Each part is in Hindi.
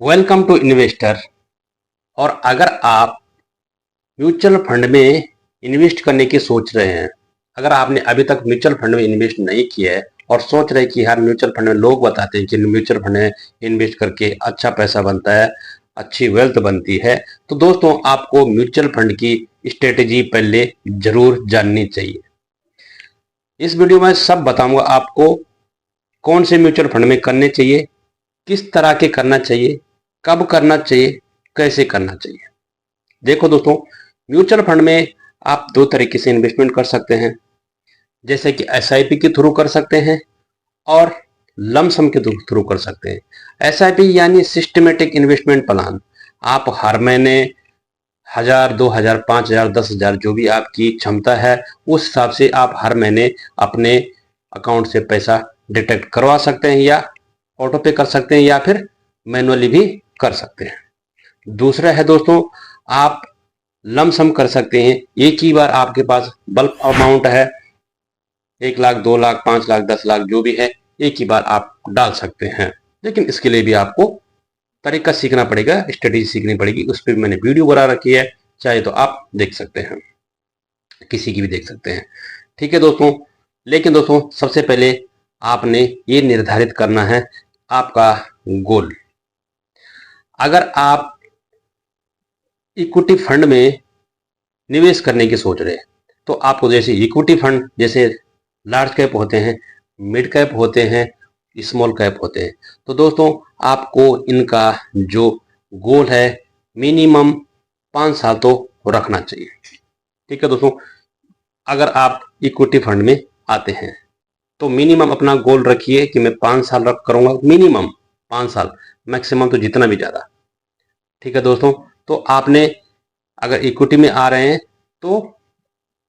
Welcome to investor. और अगर आप म्यूचुअल फंड में इन्वेस्ट करने की सोच रहे हैं, अगर आपने अभी तक म्यूचुअल फंड में इन्वेस्ट नहीं किया है और सोच रहे हैं कि यार म्यूचुअल फंड में लोग बताते हैं कि म्यूचुअल फंड में इन्वेस्ट करके अच्छा पैसा बनता है, अच्छी वेल्थ बनती है, तो दोस्तों आपको म्यूचुअल फंड की स्ट्रेटेजी पहले जरूर जाननी चाहिए। इस वीडियो में सब बताऊंगा आपको कौन से म्यूचुअल फंड में करने चाहिए, किस तरह के करना चाहिए, कब करना चाहिए, कैसे करना चाहिए। देखो दोस्तों, म्यूचुअल फंड में आप दो तरीके से इन्वेस्टमेंट कर सकते हैं। जैसे कि एसआईपी के थ्रू कर सकते हैं और लमसम के थ्रू कर सकते हैं। एसआईपी यानी सिस्टमेटिक इन्वेस्टमेंट प्लान। आप हर महीने 1000, 2000, 5000, 10,000 जो भी आपकी क्षमता है उस हिसाब से आप हर महीने अपने अकाउंट से पैसा डिटेक्ट करवा सकते हैं या ऑटो पे कर सकते हैं या फिर मैनुअली भी कर सकते हैं। दूसरा है दोस्तों, आप लमसम कर सकते हैं। एक ही बार आपके पास बल्क अमाउंट है, 1 लाख, 2 लाख, 5 लाख, 10 लाख जो भी है, एक ही बार आप डाल सकते हैं। लेकिन इसके लिए भी आपको तरीका सीखना पड़ेगा, स्ट्रेटेजी सीखनी पड़ेगी। उस पर मैंने वीडियो बना रखी है, चाहे तो आप देख सकते हैं, किसी की भी देख सकते हैं। ठीक है दोस्तों। लेकिन दोस्तों सबसे पहले आपने ये निर्धारित करना है आपका गोल। अगर आप इक्विटी फंड में निवेश करने की सोच रहे हैं तो आपको जैसे इक्विटी फंड, जैसे लार्ज कैप होते हैं, मिड कैप होते हैं, स्मॉल कैप होते हैं, तो दोस्तों आपको इनका जो गोल है मिनिमम 5 साल तो रखना चाहिए। ठीक है दोस्तों। अगर आप इक्विटी फंड में आते हैं तो मिनिमम अपना गोल रखिए कि मैं 5 साल रख करूंगा, मिनिमम 5 साल, मैक्सिमम तो जितना भी ज्यादा। ठीक है दोस्तों। तो आपने अगर इक्विटी में आ रहे हैं तो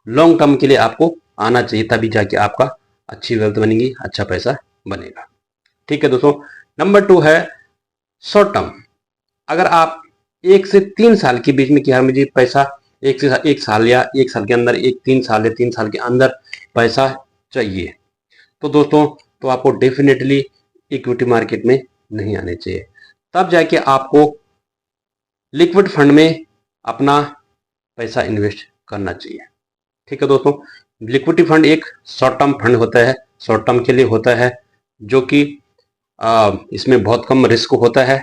लॉन्ग टर्म के लिए आपको आना चाहिए, तभी जाके आपका अच्छी वेल्थ बनेगी, अच्छा पैसा बनेगा। ठीक है दोस्तों। नंबर 2 है शॉर्ट टर्म। अगर आप 1 से 3 साल के बीच में कि यार मुझे पैसा 1 साल या 1 साल के अंदर, 3 साल या 3 साल के अंदर पैसा चाहिए, तो दोस्तों तो आपको डेफिनेटली इक्विटी मार्केट में नहीं आने चाहिए। तब जाके आपको लिक्विड फंड में अपना पैसा इन्वेस्ट करना चाहिए। ठीक है दोस्तों। लिक्विडिटी फंड एक शॉर्ट टर्म फंड होता है, शॉर्ट टर्म के लिए होता है, जो कि इसमें बहुत कम रिस्क होता है,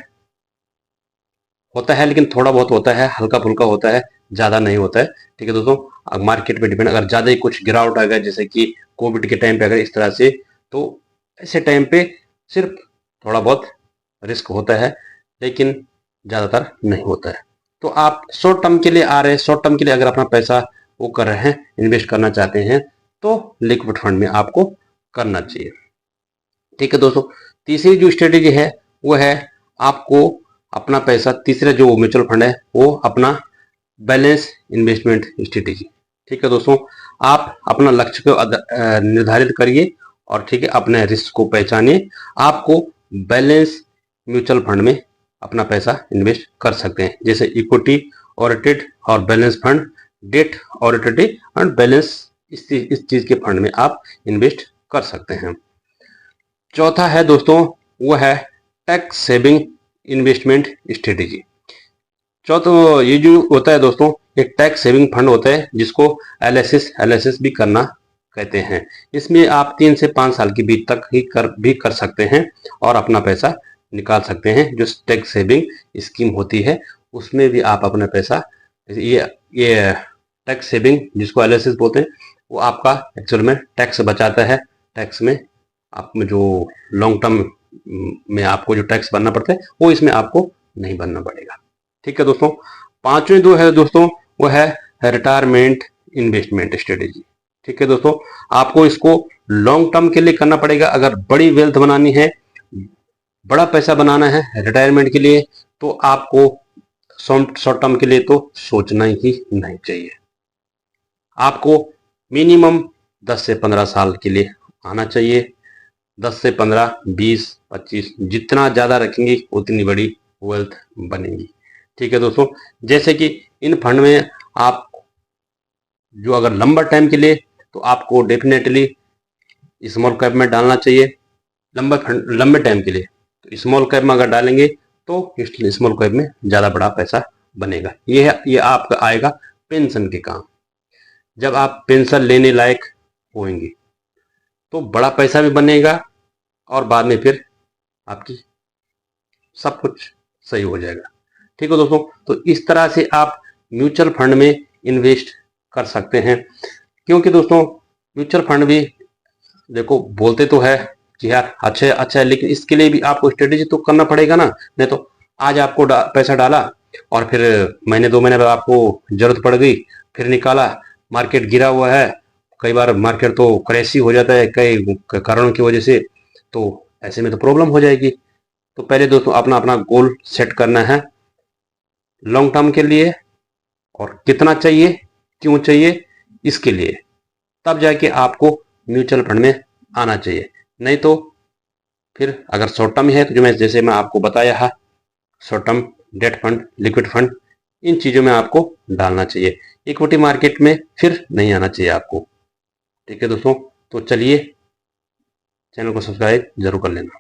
लेकिन थोड़ा बहुत होता है, हल्का फुल्का होता है, ज़्यादा नहीं होता है। ठीक है दोस्तों। मार्केट पे डिपेंड, अगर ज़्यादा ही कुछ गिरावट आ गया जैसे कि कोविड के टाइम पे अगर इस तरह से, तो ऐसे टाइम पे सिर्फ थोड़ा बहुत रिस्क होता है, लेकिन ज़्यादातर नहीं होता है। तो आप शॉर्ट टर्म के लिए आ रहे हैं, शॉर्ट टर्म के लिए अगर अपना पैसा वो कर रहे हैं, इन्वेस्ट करना चाहते हैं, तो लिक्विड फंड में आपको करना चाहिए। ठीक है दोस्तों। तीसरी जो स्ट्रेटेजी है वो है आपको अपना पैसा, तीसरा जो म्यूचुअल फंड है वो अपना बैलेंस इन्वेस्टमेंट स्ट्रेटेजी। ठीक है दोस्तों। आप अपना लक्ष्य को निर्धारित करिए और ठीक है अपने रिस्क को पहचानिए। आपको बैलेंस म्यूचुअल फंड में अपना पैसा इन्वेस्ट कर सकते हैं, जैसे इक्विटी ओरिएंटेड और balance fund, date oriented and balance, इस चीज के फंड में आप इन्वेस्ट कर सकते हैं। चौथा है दोस्तों वो है टैक्स सेविंग इन्वेस्टमेंट स्ट्रेटेजी। चौथा ये जो होता है दोस्तों, एक टैक्स सेविंग फंड होता है जिसको एलएसएस भी करना कहते हैं। इसमें आप 3 से 5 साल के बीच तक ही कर सकते हैं और अपना पैसा निकाल सकते हैं। जो टैक्स सेविंग स्कीम होती है उसमें भी आप अपना पैसा, ये टैक्स सेविंग जिसको एलएसएस बोलते हैं, वो आपका एक्चुअल में टैक्स बचाता है। टैक्स में आप में जो लॉन्ग टर्म में आपको जो टैक्स भरना पड़ता है वो इसमें आपको नहीं भरना पड़ेगा। ठीक है दोस्तों। पांचवें दो है दोस्तों वो है रिटायरमेंट इन्वेस्टमेंट स्ट्रेटेजी। ठीक है दोस्तों। आपको इसको लॉन्ग टर्म के लिए करना पड़ेगा। अगर बड़ी वेल्थ बनानी है, बड़ा पैसा बनाना है रिटायरमेंट के लिए, तो आपको शॉर्ट टर्म के लिए तो सोचना ही नहीं चाहिए। आपको मिनिमम 10 से 15 साल के लिए आना चाहिए। 10 से 15, 20, 25, जितना ज़्यादा रखेंगे उतनी बड़ी वेल्थ बनेगी। ठीक है दोस्तों। जैसे कि इन फंड में आप जो अगर लंबा टाइम के लिए, तो आपको डेफिनेटली स्मॉल कैप में डालना चाहिए। लंबे टाइम के लिए तो स्मॉल कैप में अगर डालेंगे तो स्मॉल कैप में ज़्यादा बड़ा पैसा बनेगा। ये आपका आएगा पेंशन के काम। जब आप पेंशन लेने लायक होंगे तो बड़ा पैसा भी बनेगा और बाद में फिर आपकी सब कुछ सही हो जाएगा। ठीक है दोस्तों, तो इस तरह से आप म्यूचुअल फंड में इन्वेस्ट कर सकते हैं। क्योंकि दोस्तों म्यूचुअल फंड भी देखो बोलते तो है कि यार अच्छा है, लेकिन इसके लिए भी आपको स्ट्रेटेजी तो करना पड़ेगा ना। नहीं तो आज आपको पैसा डाला और फिर महीने 2 महीने बाद आपको जरूरत पड़ गई, फिर निकाला, मार्केट गिरा हुआ है, कई बार मार्केट तो क्रैश ही हो जाता है कई कारणों की वजह से, तो ऐसे में तो प्रॉब्लम हो जाएगी। तो पहले दोस्तों अपना अपना गोल सेट करना है लॉन्ग टर्म के लिए, और कितना चाहिए, क्यों चाहिए, इसके लिए, तब जाके आपको म्यूचुअल फंड में आना चाहिए। नहीं तो फिर अगर शॉर्ट टर्म है तो जैसे मैं आपको बताया है, short term debt fund, liquid fund, इन चीज़ों में आपको डालना चाहिए। इक्विटी मार्केट में फिर नहीं आना चाहिए आपको। ठीक है दोस्तों, तो चलिए चैनल को सब्सक्राइब जरूर कर लेना।